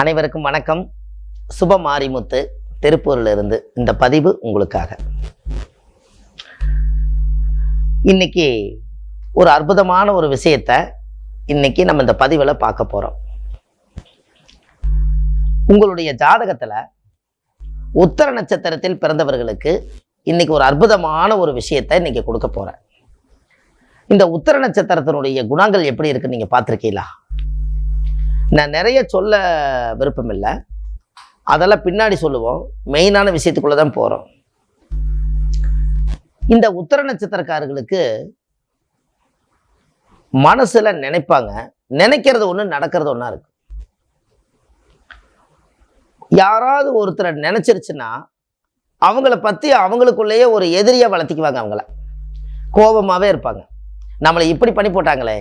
அனைவருக்கும் வணக்கம். சுப மாரிமுத்து திருப்பூரிலிருந்து இந்த பதிவு உங்களுக்காக. இன்னைக்கு ஒரு அற்புதமான ஒரு விஷயத்தை இன்னைக்கு நம்ம இந்த பதிவில் பார்க்க போறோம். உங்களுடைய ஜாதகத்துல உத்தர நட்சத்திரத்தில் பிறந்தவர்களுக்கு இன்னைக்கு ஒரு அற்புதமான ஒரு விஷயத்தை இன்னைக்கு கொடுக்க போறேன். இந்த உத்தர நட்சத்திரத்தினுடைய குணங்கள் எப்படி இருக்குன்னு நீங்க பார்த்துருக்கீங்களா? நான் நிறைய சொல்ல விருப்பம் இல்லை, அதெல்லாம் பின்னாடி சொல்லுவோம். மெயினான விஷயத்துக்குள்ள தான் போறோம். இந்த உத்தர நட்சத்திரக்காரர்களுக்கு மனசுல நினைப்பாங்க, நினைக்கிறது ஒண்ணு நடக்கிறது ஒண்ணா இருக்கு. யாராவது ஒருத்தரை நினைச்சிருச்சுன்னா அவங்கள பத்தி அவங்களுக்குள்ளேயே ஒரு எதிரியா வளர்த்திக்குவாங்க. அவங்கள கோபமாவே இருப்பாங்க. நம்மளை இப்படி பண்ணி போட்டாங்களே,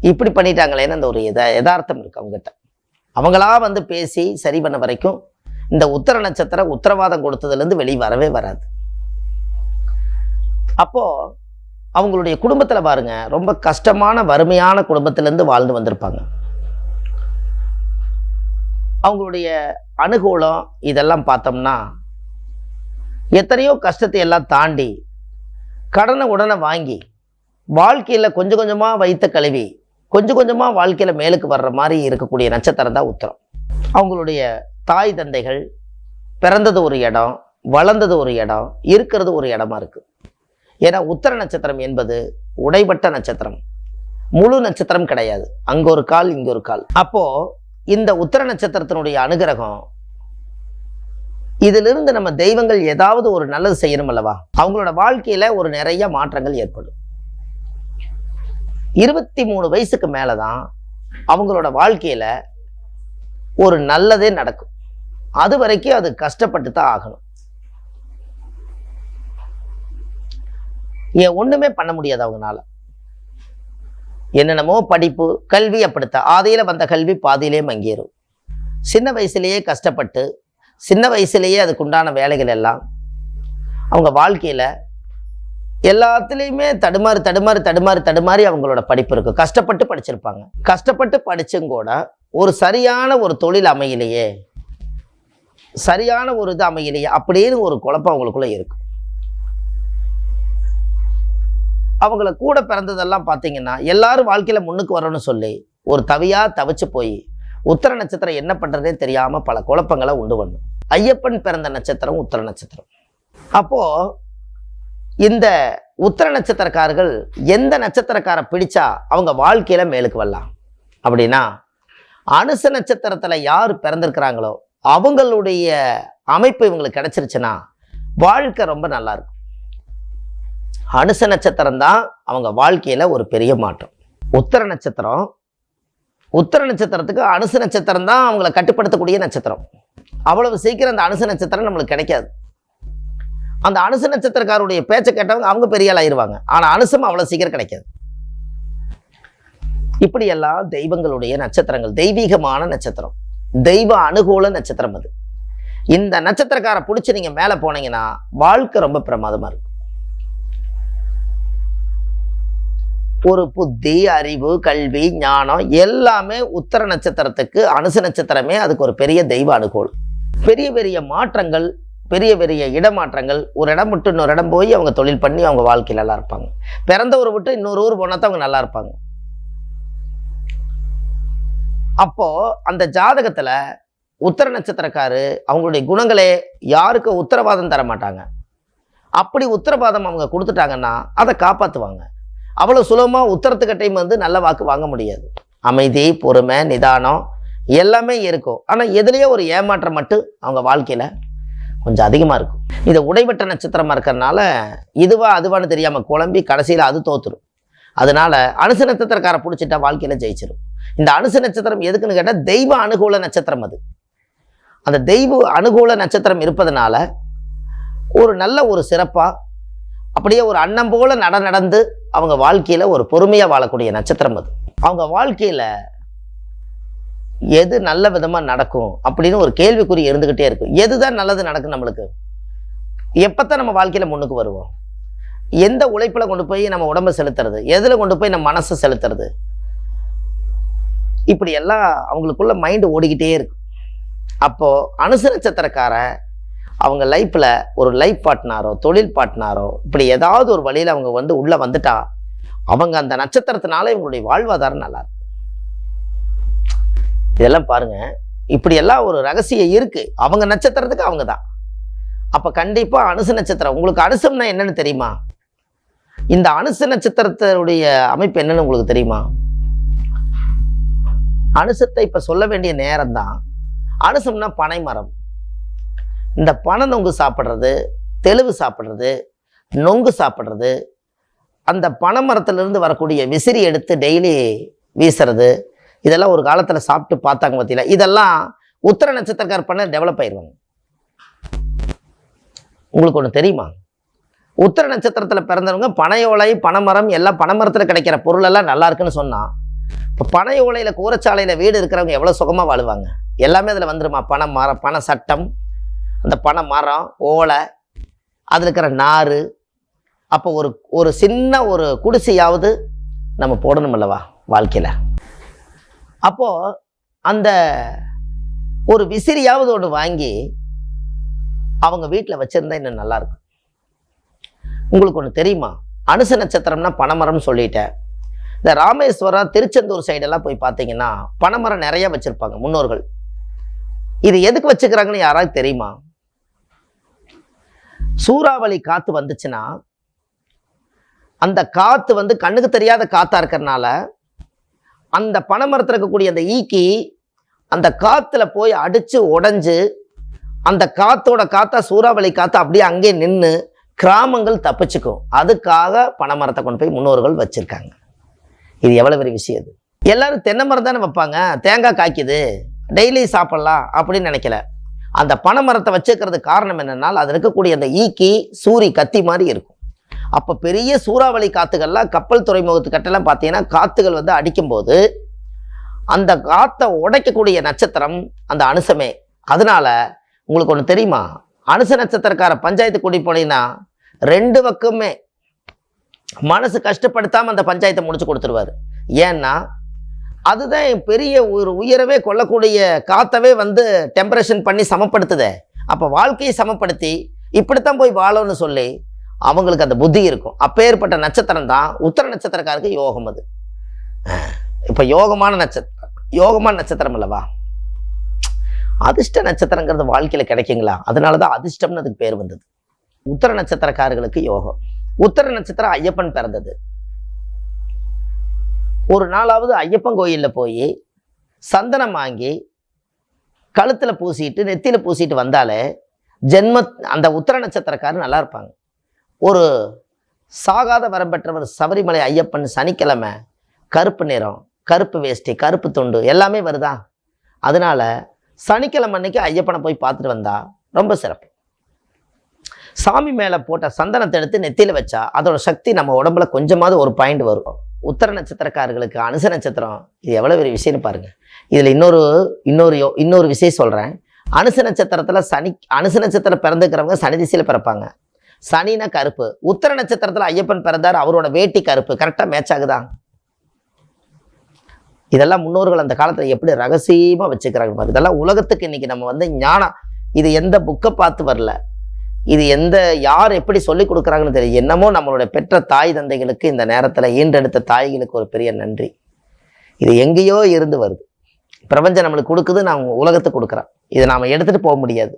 இப்படி பண்ணிட்டாங்களேன்னு அந்த ஒரு யதார்த்தம் இருக்கு அவங்ககிட்ட. அவங்களா வந்து பேசி சரி பண்ண வரைக்கும் இந்த உத்தர நட்சத்திரம் உத்தரவாதம் கொடுத்ததுலேருந்து வெளியே வரவே வராது. அப்போ அவங்களுடைய குடும்பத்தில் பாருங்க, ரொம்ப கஷ்டமான வறுமையான குடும்பத்திலேருந்து வாழ்ந்து வந்திருப்பாங்க. அவங்களுடைய அனுகூலம் இதெல்லாம் பார்த்தோம்னா எத்தனையோ கஷ்டத்தை எல்லாம் தாண்டி கடனை உடனே வாங்கி வாழ்க்கையில் கொஞ்சம் கொஞ்சமாக வைத்த கழுவி கொஞ்சம் கொஞ்சமாக வாழ்க்கையில் மேலுக்கு வர்ற மாதிரி இருக்கக்கூடிய நட்சத்திரம் தான் உத்தரம். அவங்களுடைய தாய் தந்தைகள் பிறந்தது ஒரு இடம், வளர்ந்தது ஒரு இடம், இருக்கிறது ஒரு இடமா இருக்கு. ஏன்னா உத்தர நட்சத்திரம் என்பது உடைபட்ட நட்சத்திரம், முழு நட்சத்திரம் கிடையாது. அங்க ஒரு கால் இங்க ஒரு கால். அப்போ இந்த உத்தர நட்சத்திரத்தினுடைய அனுகிரகம், இதிலிருந்து நம்ம தெய்வங்கள் ஏதாவது ஒரு நல்லது செய்யணும் அல்லவா? அவங்களோட வாழ்க்கையில ஒரு நிறைய மாற்றங்கள் ஏற்படும். 23 வயசுக்கு மேலதான் அவங்களோட வாழ்க்கையில ஒரு நல்லதே நடக்கும். அது வரைக்கும் அது கஷ்டப்பட்டு தான் ஆகணும். ஒண்ணுமே பண்ண முடியாது அவங்களால. என்னென்னமோ படிப்பு கல்வி அப்படித்தான். ஆதியில வந்த கல்வி பாதியிலே மங்கிரும். சின்ன வயசுலேயே கஷ்டப்பட்டு சின்ன வயசுலேயே அதுக்குண்டான வேலைகள் எல்லாம் அவங்க வாழ்க்கையில எல்லாத்துலேயுமே தடுமாறி தடுமாறி தடுமாறி தடுமாறி அவங்களோட படிப்பு இருக்கு. கஷ்டப்பட்டு படிச்சிருப்பாங்க. கஷ்டப்பட்டு படிச்சும் கூட ஒரு சரியான ஒரு தொழில் அமையிலையே, சரியான ஒரு இது அமையிலையே அப்படின்னு ஒரு குழப்பம் அவங்களுக்குள்ள இருக்கு. அவங்கள கூட பிறந்ததெல்லாம் பார்த்தீங்கன்னா எல்லாரும் வாழ்க்கையில முன்னுக்கு வரணும்னு சொல்லி ஒரு தவியா தவிச்சு போய் உத்தர நட்சத்திரம் என்ன பண்றதே தெரியாம பல குழப்பங்களை உண்டு பண்ணும். ஐயப்பன் பிறந்த நட்சத்திரம் உத்தர நட்சத்திரம். அப்போ இந்த உத்தர நட்சத்திரக்காரர்கள் எந்த நட்சத்திரக்காரை பிடிச்சா அவங்க வாழ்க்கையில மேலுக்கு வரலாம் அப்படின்னா, அனுச நட்சத்திரத்துல யார் பிறந்திருக்கிறாங்களோ அவங்களுடைய அமைப்பு இவங்களுக்கு கிடைச்சிருச்சுன்னா வாழ்க்கை ரொம்ப நல்லா இருக்கும். அனுச நட்சத்திரம் தான் அவங்க வாழ்க்கையில ஒரு பெரிய மாற்றம். உத்தர நட்சத்திரத்துக்கு அனுச நட்சத்திரம் தான் அவங்களை கட்டுப்படுத்தக்கூடிய நட்சத்திரம். அவ்வளவு சீக்கிரம் அந்த அனுச நட்சத்திரம் நம்மளுக்கு கிடைக்காது. அந்த அனுச நட்சத்திரக்காருடைய பேச்சை கேட்டவங்க அவங்க பெரிய ஆள் ஆயிடுவாங்க. ஆனா அனுசம் அவ்வளவு சீக்கிரம் கிடைக்காது. இப்படியெல்லாம் தெய்வங்களுடைய நட்சத்திரங்கள், தெய்வீகமான நட்சத்திரம், தெய்வ அனுகூல நட்சத்திரம் அது. இந்த நட்சத்திரக்காரை பிடிச்சி நீங்க மேல போனீங்கன்னா வாழ்க்கை ரொம்ப பிரமாதமா இருக்கும். ஒரு புத்தி, அறிவு, கல்வி, ஞானம் எல்லாமே உத்தர நட்சத்திரத்துக்கு, அனுச நட்சத்திரமே அதுக்கு ஒரு பெரிய தெய்வ அனுகூலம். பெரிய பெரிய மாற்றங்கள், பெரிய பெரிய இடமாற்றங்கள். ஒரு இடம் விட்டு இன்னொரு இடம் போய் அவங்க தொழில் பண்ணி அவங்க வாழ்க்கையில் நல்லா இருப்பாங்க. பிறந்த ஊரை விட்டு இன்னொரு ஊர் போனா தான் அவங்க நல்லா இருப்பாங்க. அப்போ அந்த ஜாதகத்துல உத்தர நட்சத்திரக்காரு அவங்களுடைய குணங்களே யாருக்கும் உத்தரவாதம் தர மாட்டாங்க. அப்படி உத்தரவாதம் அவங்க கொடுத்துட்டாங்கன்னா அதை காப்பாற்றுவாங்க. அவ்வளவு சுலபமா உத்தரத்துக்கிட்டையும் வந்து நல்ல வாக்கு வாங்க முடியாது. அமைதி, பொறுமை, நிதானம் எல்லாமே இருக்கும். ஆனா எதுலயே ஒரு ஏமாற்றம் மட்டும் அவங்க வாழ்க்கையில கொஞ்சம் அதிகமா இருக்கும். இது உடைபட்ட நட்சத்திரமா இருக்கிறதுனால இதுவா அதுவான்னு தெரியாம குழம்பி கடைசியில அது தோத்துரும். அதனால அனுச நட்சத்திரக்காரை பிடிச்சிட்டா வாழ்க்கையில ஜெயிச்சிடும். இந்த அனுச நட்சத்திரம் எதுக்குன்னு கேட்டா தெய்வ அனுகூல நட்சத்திரம் அது. அந்த தெய்வ அனுகூல நட்சத்திரம் இருப்பதனால ஒரு நல்ல ஒரு சிறப்பா அப்படியே ஒரு அன்னம் போல நடந்து அவங்க வாழ்க்கையில ஒரு பொறுமையா வாழக்கூடிய நட்சத்திரம் அது. அவங்க வாழ்க்கையில எது நல்ல விதமா நடக்கும் அப்படின்னு ஒரு கேள்விக்குறி இருந்துகிட்டே இருக்கு. எதுதான் நல்லது நடக்கும் நம்மளுக்கு? எப்பத்தான் நம்ம வாழ்க்கையில முன்னுக்கு வருவோம்? எந்த உழைப்புல கொண்டு போய் நம்ம உடம்பை செலுத்துறது? எதுல கொண்டு போய் நம்ம மனசை செலுத்துறது? இப்படி எல்லாம் அவங்களுக்குள்ள மைண்டு ஓடிக்கிட்டே இருக்கு. அப்போது அனுச நட்சத்திரக்கார அவங்க லைஃப்பில் ஒரு லைஃப் பார்ட்னரோ தொழில் பார்ட்னரோ இப்படி ஏதாவது ஒரு வழியில் அவங்க உள்ளே வந்துட்டா அவங்க அந்த நட்சத்திரத்தினால இவங்களுடைய வாழ்வாதாரம் நல்லா இருக்கும். இதெல்லாம் பாருங்க, இப்படியெல்லாம் ஒரு ரகசியம் இருக்கு. அவங்க நட்சத்திரத்துக்கு அவங்க தான். அப்போ கண்டிப்பாக அனுச நட்சத்திரம், உங்களுக்கு அனுசம்னா என்னன்னு தெரியுமா? இந்த அனுச நட்சத்திரத்தினுடைய அமைப்பு என்னன்னு உங்களுக்கு தெரியுமா? அனுசத்தை இப்போ சொல்ல வேண்டிய நேரம் தான். அனுசம்னா பனை மரம். இந்த பனை நொங்கு சாப்பிட்றது, தெளுவு சாப்பிட்றது, நொங்கு சாப்பிட்றது, அந்த பனை மரத்திலிருந்து வரக்கூடிய விசிறி எடுத்து டெய்லி வீசுறது, இதெல்லாம் ஒரு காலத்தில் சாப்பிட்டு பார்த்தாங்க பார்த்தீங்களா? இதெல்லாம் உத்திர நட்சத்திரக்கார பண்ண டெவலப் ஆயிடுவாங்க. உங்களுக்கு ஒன்று தெரியுமா? உத்திர நட்சத்திரத்தில் பிறந்தவங்க பனை ஓலை, பனைமரம் எல்லாம் பனைமரத்தில் கிடைக்கிற பொருள் எல்லாம் நல்லா இருக்குன்னு சொன்னால், இப்போ பனை ஓலையில் கூரைச்சாலையில் வீடு இருக்கிறவங்க எவ்வளோ சுகமாக வாழுவாங்க. எல்லாமே அதில் வந்துடுமா? பனை மரம், பனை சட்டம், அந்த பனை மரம், ஓலை, அதில் இருக்கிற நார். அப்போ ஒரு சின்ன ஒரு குடிசையாவது நம்ம போடணும் அல்லவா வாழ்க்கையில்? அப்போது அந்த ஒரு விசிறியாவது ஒன்று வாங்கி அவங்க வீட்டில் வச்சுருந்தா இன்னும் நல்லாயிருக்கும். உங்களுக்கு ஒன்று தெரியுமா? அனுச நட்சத்திரம்னா பனைமரம்னு சொல்லிட்டேன். இந்த ராமேஸ்வரம், திருச்செந்தூர் சைடெல்லாம் போய் பார்த்தீங்கன்னா பனைமரம் நிறைய வச்சுருப்பாங்க முன்னோர்கள். இது எதுக்கு வச்சுக்கிறாங்கன்னு யாராவது தெரியுமா? சூறாவளி காற்று வந்துச்சுன்னா அந்த காற்று கண்ணுக்கு தெரியாத காற்றா இருக்கிறதுனால அந்த பனைமரத்தில் இருக்கக்கூடிய அந்த ஈக்கி அந்த காற்றுல போய் அடித்து உடஞ்சி அந்த காற்றோட காற்றா சூறாவளி காற்று அப்படியே அங்கே நின்று கிராமங்கள் தப்பிச்சுக்கும். அதுக்காக பனைமரத்தை கொண்டு போய் முன்னோர்கள் வச்சுருக்காங்க. இது எவ்வளோ பெரிய விஷயம்! இது எல்லாரும் தென்னை மரம் தானே வைப்பாங்க, தேங்காய் காய்க்குது, டெய்லி சாப்பிட்லாம் அப்படின்னு நினைக்கல. அந்த பனை மரத்தை வச்சுக்கிறதுக்கு காரணம் என்னென்னால் அதில் இருக்கக்கூடிய அந்த ஈக்கி சூரி கத்தி மாதிரி இருக்கும். அப்போ பெரிய சூறாவளி காற்றுகள்லாம் கப்பல் துறைமுகத்துக்கிட்டலாம் பார்த்தீங்கன்னா காற்றுகள் அடிக்கும்போது அந்த காற்றை உடைக்கக்கூடிய நட்சத்திரம் அந்த அனுசமே. அதனால உங்களுக்கு ஒன்று தெரியுமா? அனுச நட்சத்திரக்கார பஞ்சாயத்து கூட்டி போனீங்கன்னா 2 பக்கமே மனசு கஷ்டப்படுத்தாமல் அந்த பஞ்சாயத்தை முடிச்சு கொடுத்துருவார். ஏன்னா அதுதான் பெரிய ஒரு உயரவே கொள்ளக்கூடிய காற்றவே டெம்பரேஷன் பண்ணி சமப்படுத்துதே. அப்போ வாழ்க்கையை சமப்படுத்தி இப்படித்தான் போய் வாழணும்னு சொல்லி அவங்களுக்கு அந்த புத்தி இருக்கும். அப்பேற்பட்ட நட்சத்திரம் தான் உத்திர நட்சத்திரக்காருக்கு யோகம். அது இப்போ யோகமான நட்சத்திரம் அல்லவா? அதிர்ஷ்ட நட்சத்திரங்கிறது வாழ்க்கையில் கிடைக்குங்களா? அதனால தான் அதிர்ஷ்டம்னு அதுக்கு பேர் வந்தது. உத்திர நட்சத்திரக்காரர்களுக்கு யோகம். உத்திர நட்சத்திரம் ஐயப்பன் பிறந்தது. ஒரு நாளாவது ஐயப்பன் கோயிலில் போய் சந்தனம் வாங்கி கழுத்தில் பூசிட்டு நெத்தியில் பூசிட்டு வந்தாலே அந்த உத்திர நட்சத்திரக்காரர் நல்லா இருப்பாங்க. ஒரு சாகாத வரம் பெற்றவர் சபரிமலை ஐயப்பன் சனிக்கிழமை கருப்பு நிறம், கருப்பு வேஷ்டி, கருப்பு துண்டு எல்லாமே வருதா? அதனால சனிக்கிழமை அன்னைக்கு ஐயப்பனை போய் பார்த்துட்டு வந்தா ரொம்ப சிறப்பு. சாமி மேலே போட்ட சந்தனத்தை எடுத்து நெத்தியில் வச்சா அதோட சக்தி நம்ம உடம்புல கொஞ்சமாவது ஒரு பாயிண்ட் வரும். உத்திர நட்சத்திரக்காரர்களுக்கு அனுச நட்சத்திரம் இது எவ்வளோ பெரிய விஷயம்னு பாருங்கள். இதில் இன்னொரு விஷயம் சொல்கிறேன். அனுச நட்சத்திரத்தில் அனுச நட்சத்திரம் பிறந்துக்கிறவங்க சனி திசையில் பிறப்பாங்க. சனினா கருப்பு. உத்திர நட்சத்திரத்தில் ஐயப்பன் பிறந்தார், அவரோட வேட்டி கருப்பு. கரெக்டாக மேட்ச் ஆகுதா? இதெல்லாம் முன்னோர்கள் அந்த காலத்தில் எப்படி ரகசியமாக வச்சுக்கிறாங்க பாரு. இதெல்லாம் உலகத்துக்கு இன்னைக்கு நம்ம ஞானம். இது எந்த புக்கை பார்த்து வரல, இது யார் எப்படி சொல்லி கொடுக்குறாங்கன்னு தெரியும். என்னமோ நம்மளுடைய பெற்ற தாய் தந்தைகளுக்கு இந்த நேரத்தில் ஈண்டெடுத்த தாய்களுக்கு ஒரு பெரிய நன்றி. இது எங்கேயோ இருந்து வருது. பிரபஞ்சம் நம்மளுக்கு கொடுக்குது, நான் உலகத்துக்கு கொடுக்குறேன். இதை நாம் எடுத்துகிட்டு போக முடியாது.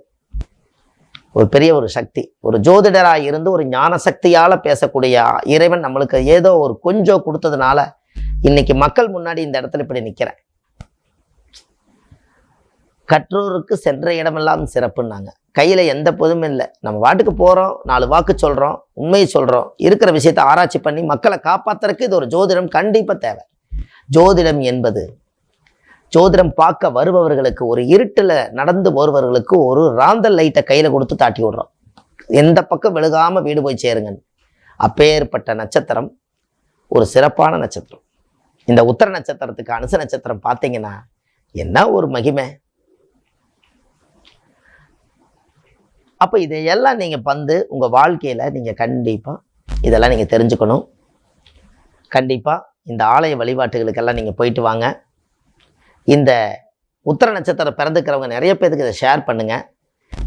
ஒரு பெரிய ஒரு சக்தி, ஒரு ஜோதிடராக இருந்து ஒரு ஞான சக்தியால் பேசக்கூடிய இறைவன் நம்மளுக்கு ஏதோ ஒரு கொஞ்சம் கொடுத்ததுனால இன்னைக்கு மக்கள் முன்னாடி இந்த இடத்துல இப்படி நிற்கிறேன். கற்றோருக்கு சென்ற இடமெல்லாம் சிறப்புன்னாங்க. கையில் எந்த பொதுமே இல்லை. நம்ம வாட்டுக்கு போகிறோம், 4 வாக்கு சொல்கிறோம், உண்மையை சொல்கிறோம். இருக்கிற விஷயத்தை ஆராய்ச்சி பண்ணி மக்களை காப்பாற்றுறதுக்கு இது ஒரு ஜோதிடம் கண்டிப்பாக தேவை. ஜோதிடம் என்பது ஜோதிடம் பார்க்க வருபவர்களுக்கு, ஒரு இருட்டில் நடந்து வருபவர்களுக்கு ஒரு ராந்தல் லைட்டை கையில் கொடுத்து தாட்டி விடுறோம், எந்த பக்கம் விழுகாமல் வீடு போய் சேருங்கன்னு. அப்பேற்பட்ட நட்சத்திரம் ஒரு சிறப்பான நட்சத்திரம். இந்த உத்திர நட்சத்திரத்துக்கு அனுச நட்சத்திரம் பார்த்தீங்கன்னா என்ன ஒரு மகிமை. அப்போ இதையெல்லாம் நீங்கள் உங்கள் வாழ்க்கையில் நீங்கள் கண்டிப்பாக இதெல்லாம் நீங்கள் தெரிஞ்சுக்கணும். கண்டிப்பாக இந்த ஆலய வழிபாட்டுகளுக்கெல்லாம் நீங்கள் போயிட்டு வாங்க. இந்த உத்திர நட்சத்திரம் பிறந்துக்கிறவங்க நிறைய பேருக்கு இதை ஷேர் பண்ணுங்கள்.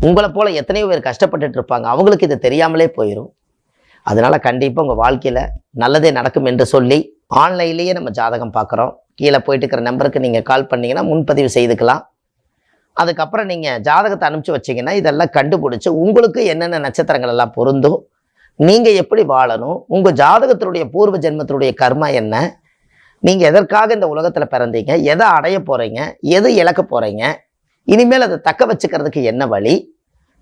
உங்களை போல் எத்தனையோ பேர் கஷ்டப்பட்டுட்டு இருப்பாங்க, அவங்களுக்கு இது தெரியாமலே போயிடும். அதனால் கண்டிப்பாக உங்கள் வாழ்க்கையில் நல்லதே நடக்கும் என்று சொல்லி ஆன்லைன்லேயே நம்ம ஜாதகம் பார்க்குறோம். கீழே போயிட்டு இருக்கிற நம்பருக்கு நீங்கள் கால் பண்ணிங்கன்னா முன்பதிவு செய்துக்கலாம். அதுக்கப்புறம் நீங்கள் ஜாதகத்தை அனுப்பிச்சு வச்சிங்கன்னா இதெல்லாம் கண்டுபிடிச்சி உங்களுக்கு என்னென்ன நட்சத்திரங்கள் எல்லாம் பொருந்தும், நீங்கள் எப்படி வாழணும், உங்கள் ஜாதகத்தினுடைய பூர்வ ஜென்மத்தினுடைய கர்மா என்ன, நீங்கள் எதற்காக இந்த உலகத்தில் பிறந்தீங்க, எதை அடைய போகிறீங்க, எது இழக்க போகிறீங்க, இனிமேல் அதை தக்க வச்சுக்கிறதுக்கு என்ன வழி,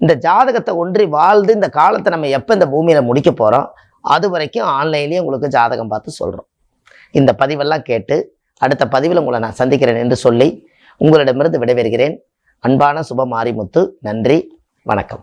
இந்த ஜாதகத்தை ஒன்றி வாழ்ந்து இந்த காலத்தை நம்ம எப்போ இந்த பூமியில் முடிக்க போகிறோம், அது வரைக்கும் ஆன்லைன்லேயே உங்களுக்கு ஜாதகம் பார்த்து சொல்கிறோம். இந்த பதிவெல்லாம் கேட்டு அடுத்த பதிவில் உங்களை நான் சந்திக்கிறேன் என்று சொல்லி உங்களிடமிருந்து விடைபெறுகிறேன். அன்பான சுப மாரிமுத்து. நன்றி, வணக்கம்.